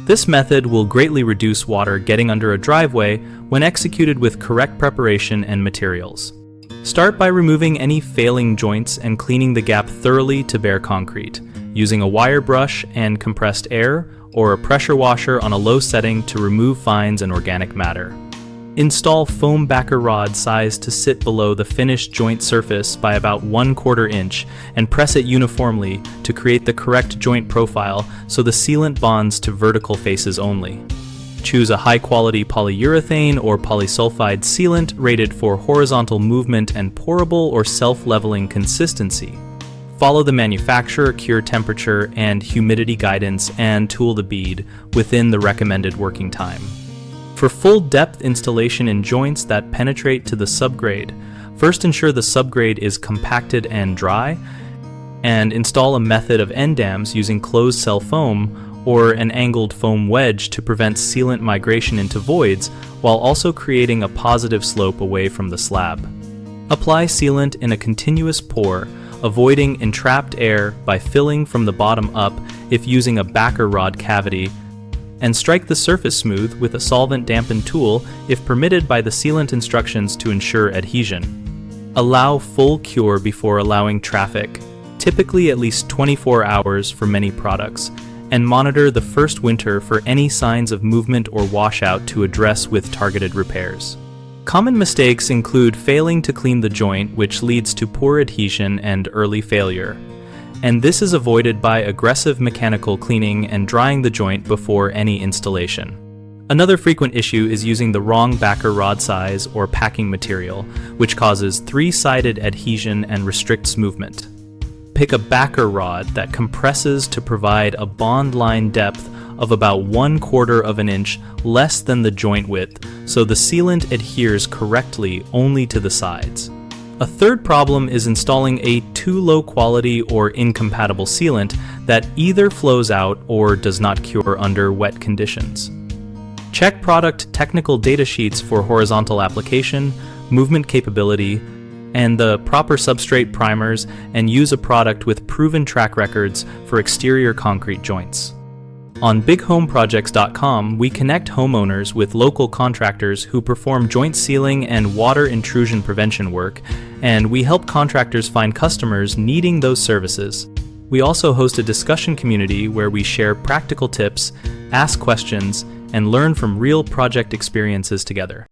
This method will greatly reduce water getting under a driveway when executed with correct preparation and materials. Start by removing any failing joints and cleaning the gap thoroughly to bare concrete, using a wire brush and compressed air or a pressure washer on a low setting to remove fines and organic matter. Install foam backer rod sized to sit below the finished joint surface by about 1/4 inch and press it uniformly to create the correct joint profile so the sealant bonds to vertical faces only. Choose a high-quality polyurethane or polysulfide sealant rated for horizontal movement and pourable or self-leveling consistency. Follow the manufacturer, cure temperature, and humidity guidance and tool the bead within the recommended working time. For full depth installation in joints that penetrate to the subgrade, first ensure the subgrade is compacted and dry, and install a method of end dams using closed cell foam or an angled foam wedge to prevent sealant migration into voids while also creating a positive slope away from the slab. Apply sealant in a continuous pour, avoiding entrapped air by filling from the bottom up if using a backer rod cavity, and strike the surface smooth with a solvent-dampened tool if permitted by the sealant instructions to ensure adhesion. Allow full cure before allowing traffic, typically at least 24 hours for many products, and monitor the first winter for any signs of movement or washout to address with targeted repairs. Common mistakes include failing to clean the joint, which leads to poor adhesion and early failure, and this is avoided by aggressive mechanical cleaning and drying the joint before any installation. Another frequent issue is using the wrong backer rod size or packing material, which causes three-sided adhesion and restricts movement. Pick a backer rod that compresses to provide a bond line depth of about 1/4 of an inch less than the joint width, so the sealant adheres correctly only to the sides. A third problem is installing a too low quality or incompatible sealant that either flows out or does not cure under wet conditions. Check product technical data sheets for horizontal application, movement capability, and the proper substrate primers, and use a product with proven track records for exterior concrete joints. On bighomeprojects.com, we connect homeowners with local contractors who perform joint sealing and water intrusion prevention work, and we help contractors find customers needing those services. We also host a discussion community where we share practical tips, ask questions, and learn from real project experiences together.